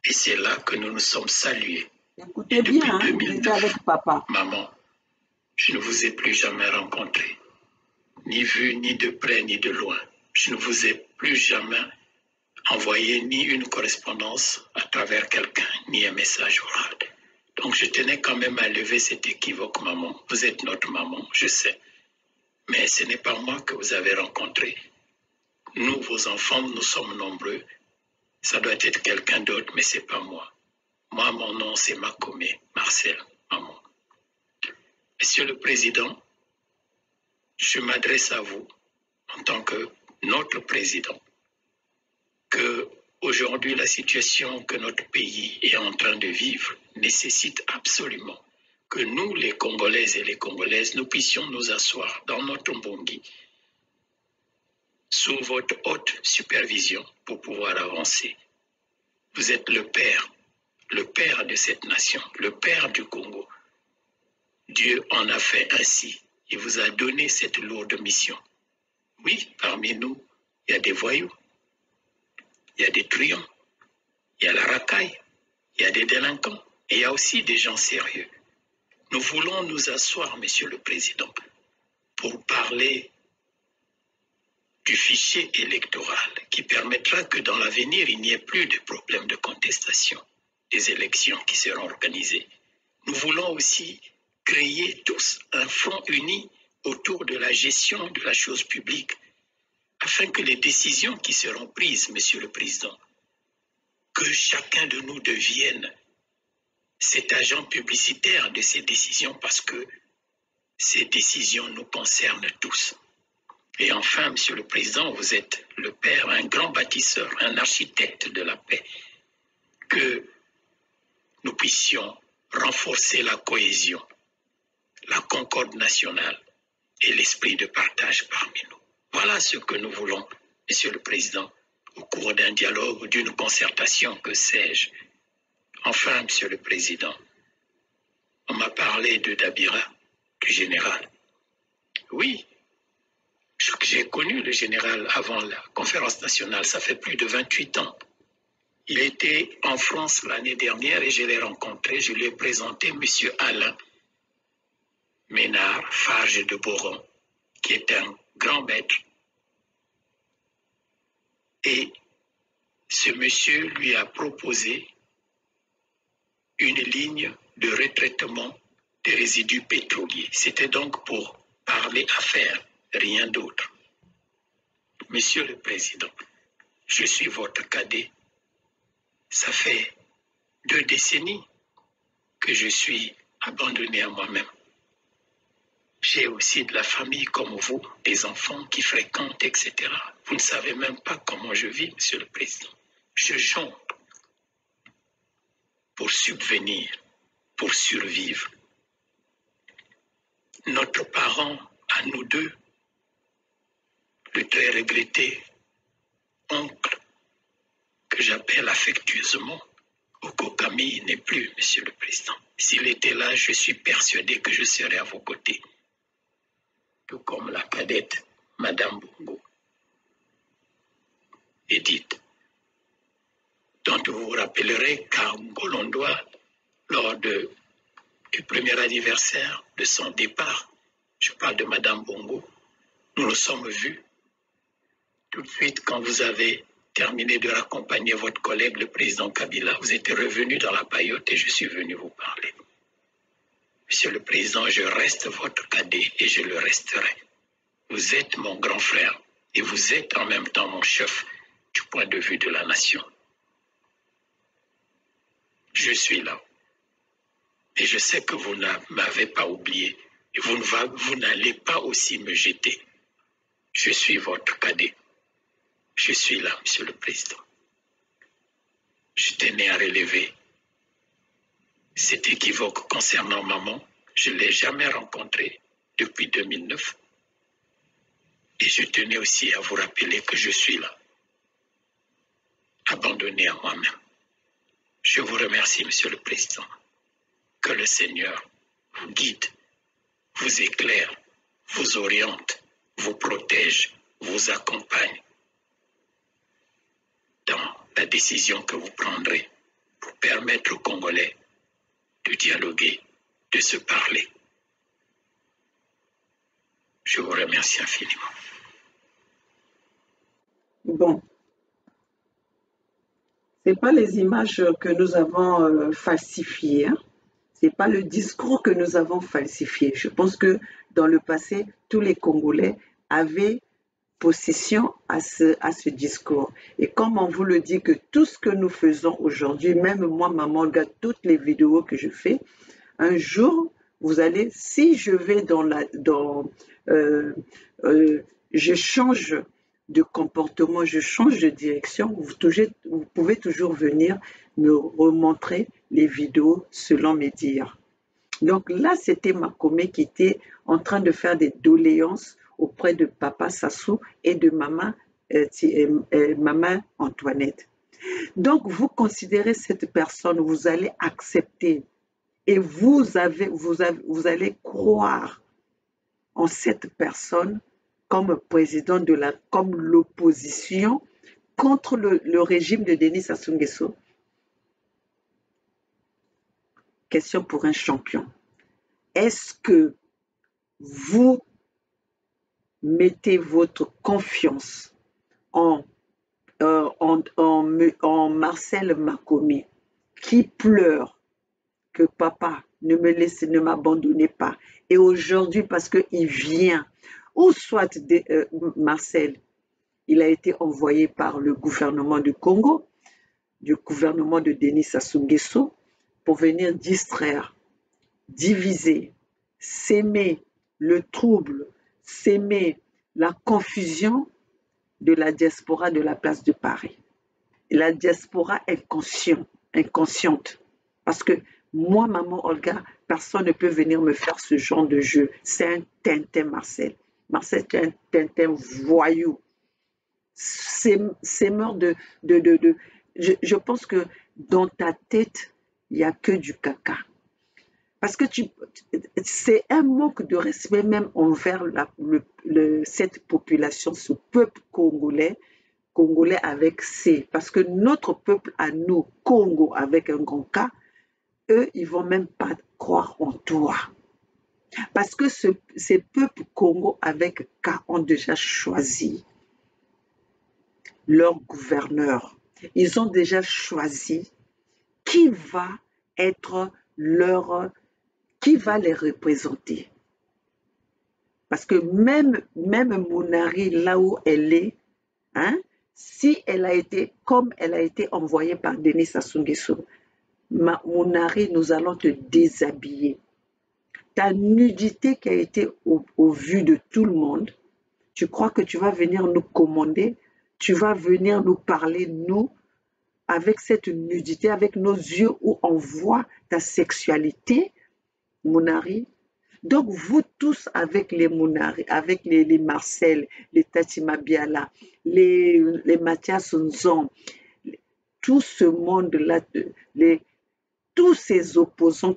Et c'est là que nous nous sommes salués. Écoutez bien, hein, vous étiez avec papa. Maman, je ne vous ai plus jamais rencontré, ni vu, ni de près, ni de loin. Je ne vous ai plus jamais envoyé ni une correspondance à travers quelqu'un, ni un message oral. Donc je tenais quand même à lever cet équivoque, maman. Vous êtes notre maman, je sais. Mais ce n'est pas moi que vous avez rencontré. Nous, vos enfants, nous sommes nombreux. Ça doit être quelqu'un d'autre, mais ce n'est pas moi. Moi, mon nom, c'est Makomé, Marcel, maman. Monsieur le Président, je m'adresse à vous en tant que notre président, que aujourd'hui la situation que notre pays est en train de vivre nécessite absolument que nous, les Congolaises et les Congolaises, nous puissions nous asseoir dans notre mbongi sous votre haute supervision pour pouvoir avancer. Vous êtes le père de cette nation, le père du Congo. Dieu en a fait ainsi. Il vous a donné cette lourde mission. Oui, parmi nous, il y a des voyous, il y a des truands, il y a la racaille, il y a des délinquants, et il y a aussi des gens sérieux. Nous voulons nous asseoir, Monsieur le Président, pour parler du fichier électoral qui permettra que dans l'avenir, il n'y ait plus de problème de contestation des élections qui seront organisées. Nous voulons aussi créer tous un front uni autour de la gestion de la chose publique, afin que les décisions qui seront prises, Monsieur le Président, que chacun de nous devienne cet agent publicitaire de ces décisions, parce que ces décisions nous concernent tous. Et enfin, Monsieur le Président, vous êtes le père, un grand bâtisseur, un architecte de la paix, que nous puissions renforcer la cohésion, la concorde nationale et l'esprit de partage parmi nous. Voilà ce que nous voulons, Monsieur le Président, au cours d'un dialogue ou d'une concertation, que sais-je. Enfin, Monsieur le Président, on m'a parlé de Dabira, du général. Oui, j'ai connu le général avant la conférence nationale, ça fait plus de 28 ans. Il était en France l'année dernière et je l'ai rencontré, je lui ai présenté M. Alain Ménard, Farge de Boron, qui est un grand maître. Et ce monsieur lui a proposé une ligne de retraitement des résidus pétroliers. C'était donc pour parler affaires, rien d'autre. Monsieur le Président, je suis votre cadet. Ça fait 2 décennies que je suis abandonné à moi-même. J'ai aussi de la famille comme vous, des enfants qui fréquentent, etc. Vous ne savez même pas comment je vis, Monsieur le Président. Je jongle pour subvenir, pour survivre. Notre parent, à nous deux, le très regretté oncle que j'appelle affectueusement Okokami n'est plus, Monsieur le Président. S'il était là, je suis persuadé que je serais à vos côtés. Tout comme la cadette, Madame Bongo. Edith, dont vous vous rappellerez qu'à Ngolondoa, lors du premier anniversaire de son départ, je parle de Madame Bongo, nous nous sommes vus. Tout de suite, quand vous avez terminé de raccompagner votre collègue, le président Kabila, vous êtes revenu dans la paillote et je suis venu vous parler. Monsieur le Président, je reste votre cadet et je le resterai. Vous êtes mon grand frère et vous êtes en même temps mon chef du point de vue de la nation. Je suis là. Et je sais que vous ne m'avez pas oublié et vous n'allez pas aussi me jeter. Je suis votre cadet. Je suis là, Monsieur le Président. Je tenais à relever cet équivoque concernant maman. Je ne l'ai jamais rencontrée depuis 2009. Et je tenais aussi à vous rappeler que je suis là, abandonné à moi-même. Je vous remercie, Monsieur le Président. Que le Seigneur vous guide, vous éclaire, vous oriente, vous protège, vous accompagne dans la décision que vous prendrez pour permettre aux Congolais de dialoguer, de se parler. Je vous remercie infiniment. Bon, ce n'est pas les images que nous avons falsifiées, hein. Ce n'est pas le discours que nous avons falsifié. Je pense que dans le passé, tous les Congolais avaient possession à ce discours. Et comme on vous le dit que tout ce que nous faisons aujourd'hui, même moi, maman, regarde toutes les vidéos que je fais, un jour, vous allez, si je vais je change de comportement, je change de direction, vous pouvez toujours venir me remontrer les vidéos selon mes dires. Donc là, c'était Makome qui était en train de faire des doléances auprès de papa Sassou et de maman Antoinette. Donc, vous considérez cette personne, vous allez accepter et vous allez croire en cette personne comme président comme l'opposition contre le régime de Denis Sassou Nguesso. Question pour un champion. Est-ce que vous mettez votre confiance en Marcel Makome qui pleure que papa ne m'abandonnez pas, et aujourd'hui parce qu'il vient, ou soit Marcel, il a été envoyé par le gouvernement du Congo, du gouvernement de Denis Sassou Nguesso, pour venir distraire, diviser, s'aimer le trouble, s'aimer la confusion de la diaspora de la place de Paris. La diaspora inconsciente. Parce que moi, maman Olga, personne ne peut venir me faire ce genre de jeu. C'est un Tintin, Marcel. Marcel, c'est un Tintin voyou. C'est mort de... Je pense que dans ta tête, il n'y a que du caca. Parce que c'est un manque de respect même envers cette population, ce peuple congolais avec C. Parce que notre peuple à nous, Congo avec un grand K, eux, ils ne vont même pas croire en toi. Parce que ces peuples Congo avec K ont déjà choisi leur gouverneur. Ils ont déjà choisi qui va être qui va les représenter. Parce que même Mounari, là où elle est, hein, si elle a été, comme elle a été envoyée par Denis Sassou Nguesso, Mounari, nous allons te déshabiller. Ta nudité qui a été au vu de tout le monde, tu crois que tu vas venir nous commander, tu vas venir nous parler, nous, avec cette nudité, avec nos yeux où on voit ta sexualité, Mounari. Donc vous tous avec les Mounari, avec les Marcel, les Tatima Biala, les Mathias Nzon, tout ce monde-là, tous ces opposants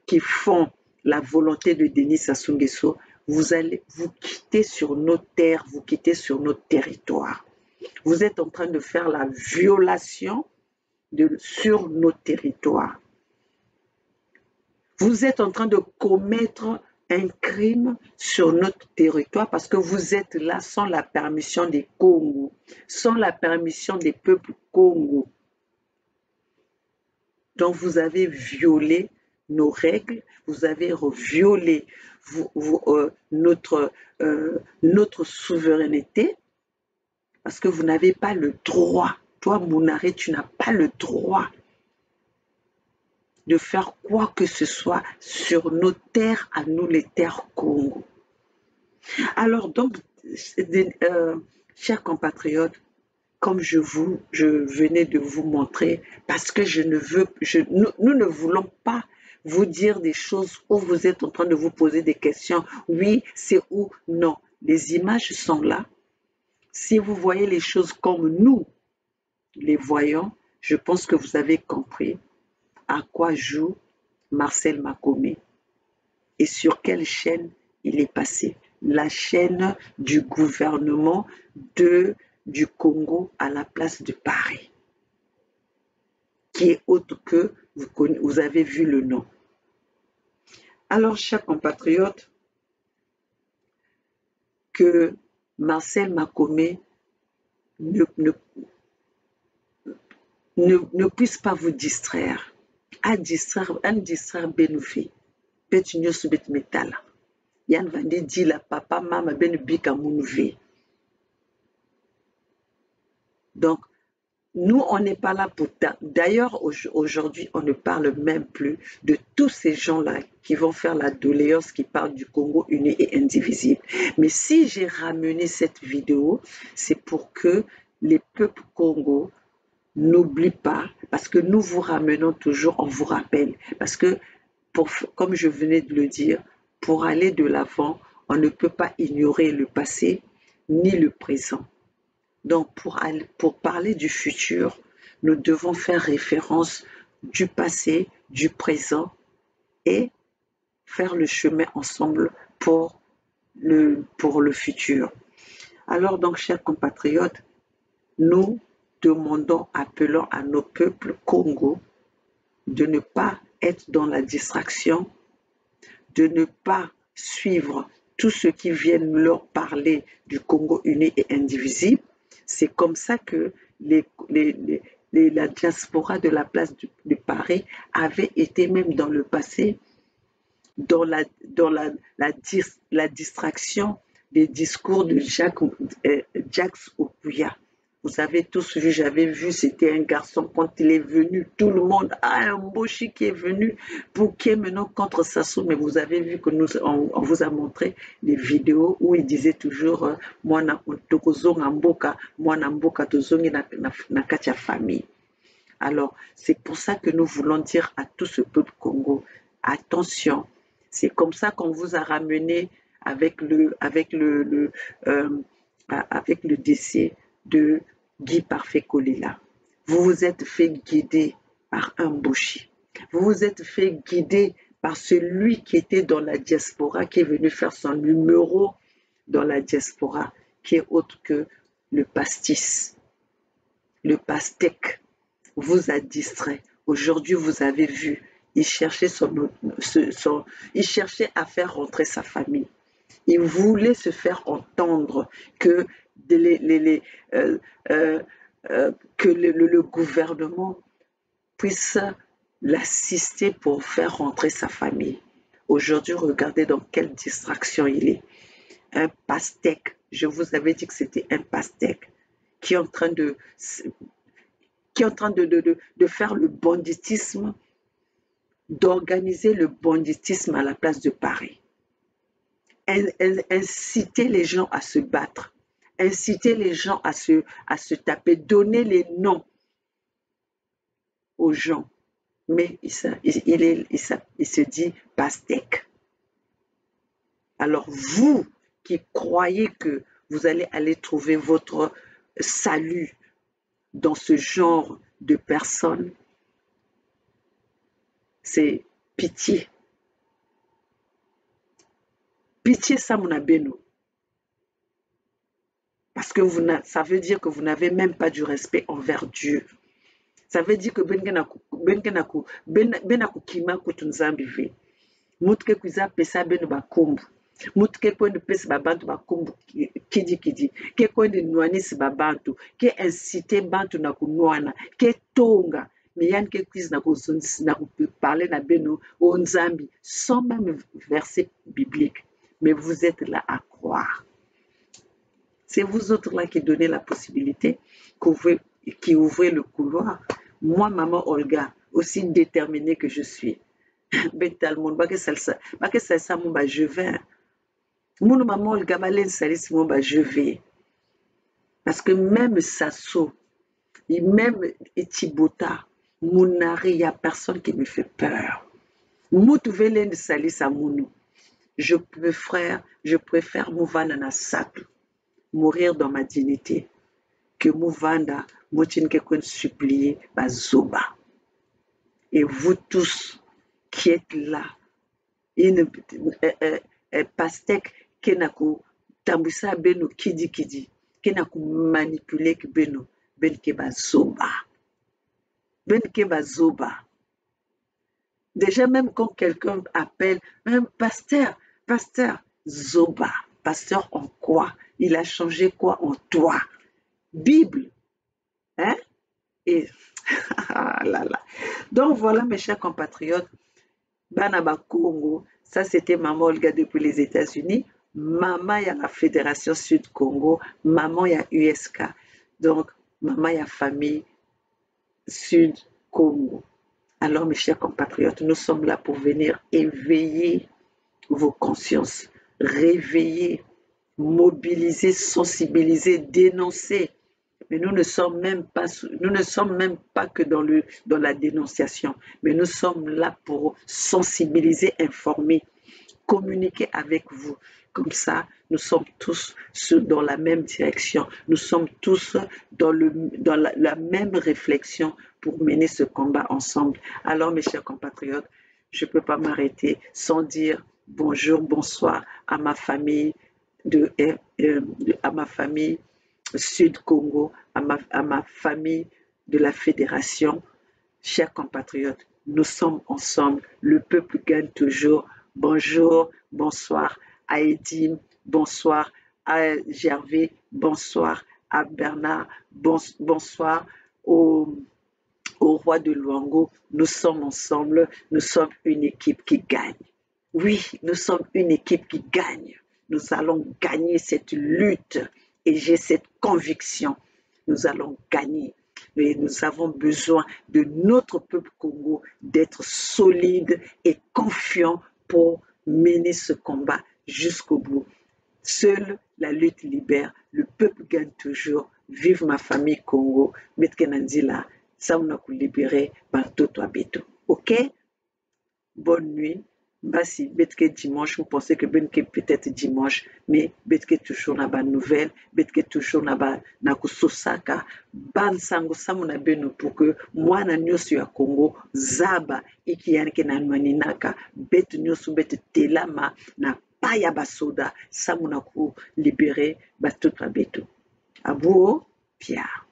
qui font la volonté de Denis Sassou Nguesso, vous allez vous quitter sur nos terres, vous quittez sur notre territoire. Vous êtes en train de faire la violation sur nos territoires. Vous êtes en train de commettre un crime sur notre territoire parce que vous êtes là sans la permission des Congos, sans la permission des peuples Congo. Donc vous avez violé nos règles, vous avez violé notre souveraineté parce que vous n'avez pas le droit. Toi, Mounaré, tu n'as pas le droit de faire quoi que ce soit sur nos terres, à nous les terres Congo. Alors donc, chers compatriotes, comme je venais de vous montrer, parce que nous ne voulons pas vous dire des choses où vous êtes en train de vous poser des questions. Oui, c'est où? Non. Les images sont là. Si vous voyez les choses comme nous les voyons, je pense que vous avez compris à quoi joue Marcel Makome et sur quelle chaîne il est passé. La chaîne du gouvernement du Congo à la place de Paris, qui est autre que vous avez vu le nom. Alors, chers compatriotes, que Marcel Makome ne puisse pas vous distraire. Un distraire Benoufi. Petunyo subet metala. Yann Vandi dit la papa, maman ben bika mounouvé. Donc, nous, on n'est pas là pour... D'ailleurs, aujourd'hui, on ne parle même plus de tous ces gens-là qui vont faire la doléance, qui parlent du Congo uni et indivisible. Mais si j'ai ramené cette vidéo, c'est pour que les peuples Congo n'oublient pas, parce que nous vous ramenons toujours, on vous rappelle. Parce que, comme je venais de le dire, pour aller de l'avant, on ne peut pas ignorer le passé ni le présent. Donc, pour parler du futur, nous devons faire référence du passé, du présent et faire le chemin ensemble pour le futur. Alors, donc, chers compatriotes, nous appelons à nos peuples Congo de ne pas être dans la distraction, de ne pas suivre tout ce qui viennent leur parler du Congo uni et indivisible. C'est comme ça que la diaspora de la place de Paris avait été même dans le passé dans la distraction des discours de Jacques Okuya. Vous avez tous vu, j'avais vu, c'était un garçon, quand il est venu, tout le monde, un Mboshi qui est venu, pour qui est maintenant contre Sassou, mais vous avez vu que on vous a montré des vidéos où il disait toujours, moi na tokozonga mboka, moi na mboka tozongi na katia famille. Alors, c'est pour ça que nous voulons dire à tout ce peuple Congo, attention, c'est comme ça qu'on vous a ramené avec le décès de Guy Parfait Kolela. Vous vous êtes fait guider par un Mboshi. Vous vous êtes fait guider par celui qui était dans la diaspora, qui est venu faire son numéro dans la diaspora, qui est autre que le pastis, le pastèque. Vous a distrait. Aujourd'hui, vous avez vu, il cherchait il cherchait à faire rentrer sa famille. Il voulait se faire entendre que le gouvernement puisse l'assister pour faire rentrer sa famille. Aujourd'hui, regardez dans quelle distraction il est. Un pastèque, je vous avais dit que c'était un pastèque qui est en train de faire le banditisme, d'organiser le banditisme à la place de Paris. Inciter les gens à se battre, inciter les gens à se taper, donner les noms aux gens. Mais il se dit pastèque. Alors vous qui croyez que vous allez aller trouver votre salut dans ce genre de personnes, c'est pitié. Pitié, ça mon beno. Parce que ça veut dire que vous n'avez même pas du respect envers Dieu. Ça veut dire que benaku kima kutunzambi ve. Mutke kuza pesa beno bakumbu. Mutke kwende pesa babantu bakumbu kidi. Ke kwende nuanisi babantu. Ke incite bantu na kunuana. Ke tonga. Mais yann ke kuiz na parler na beno onzambi sans même verset biblique. Mais vous êtes là à croire. C'est vous autres là qui donnez la possibilité, qui ouvrez le couloir. Moi, maman Olga, aussi déterminée que je suis, je vais. Mon maman Olga, je vais. Parce que même Sasso, même Etibota, Mounari, il n'y a personne qui me fait peur. Moutouvelène Salissa Mounou. Je préfère Mouvana Nasak, mourir dans ma dignité, que Mouvanda, Moutinke Kwen supplier, Bazoba. Et vous tous qui êtes là, pastek, Kenaku, Tambusa Beno, Kidi, Kenaku manipuler Beno, Benke Bazoba. Benke Bazoba. Déjà, même quand quelqu'un appelle, même pasteur, Zoba, pasteur en quoi? Il a changé quoi en toi? Bible. Hein? Et, là. Donc voilà, mes chers compatriotes, Banaba Congo, ça c'était Maman Olga depuis les États-Unis. Maman, il y a la Fédération Sud-Congo. Maman, il y a USK. Donc, maman, il y a famille Sud-Congo. Alors, mes chers compatriotes, nous sommes là pour venir éveiller vos consciences, réveiller, mobiliser, sensibiliser, dénoncer. Mais nous ne sommes même pas que dans la dénonciation, mais nous sommes là pour sensibiliser, informer, communiquer avec vous. Comme ça, nous sommes tous dans la même direction. Nous sommes tous dans la même réflexion pour mener ce combat ensemble. Alors, mes chers compatriotes, je ne peux pas m'arrêter sans dire bonjour, bonsoir à ma famille Sud-Congo, à ma famille de la Fédération. Chers compatriotes, nous sommes ensemble. Le peuple gagne toujours. Bonjour, bonsoir à Edim, bonsoir à Gervais, bonsoir à Bernard, bonsoir au roi de Luango. Nous sommes ensemble, nous sommes une équipe qui gagne. Oui, nous sommes une équipe qui gagne. Nous allons gagner cette lutte et j'ai cette conviction. Nous allons gagner. Mais nous avons besoin de notre peuple Congo d'être solide et confiant pour mener ce combat jusqu'au bout. Seule la lutte libère, le peuple gagne toujours. Vive ma famille Congo. Betkenandila, ça on a libéré par Toto Abeto. Ok? Bonne nuit. Basi, betke dimanche, vous pensez que benke peut-être dimanche, mais betke toujours na ba nouvelle, betke toujours na ba na kusosaka, ban sango samuna beno pour que moi na nyosu ya Congo, zaba, iki yanke na maninaka, bet nyosu bet telama, na paya basoda, samuna ku libérer ba tout beto. Abuo, Pierre.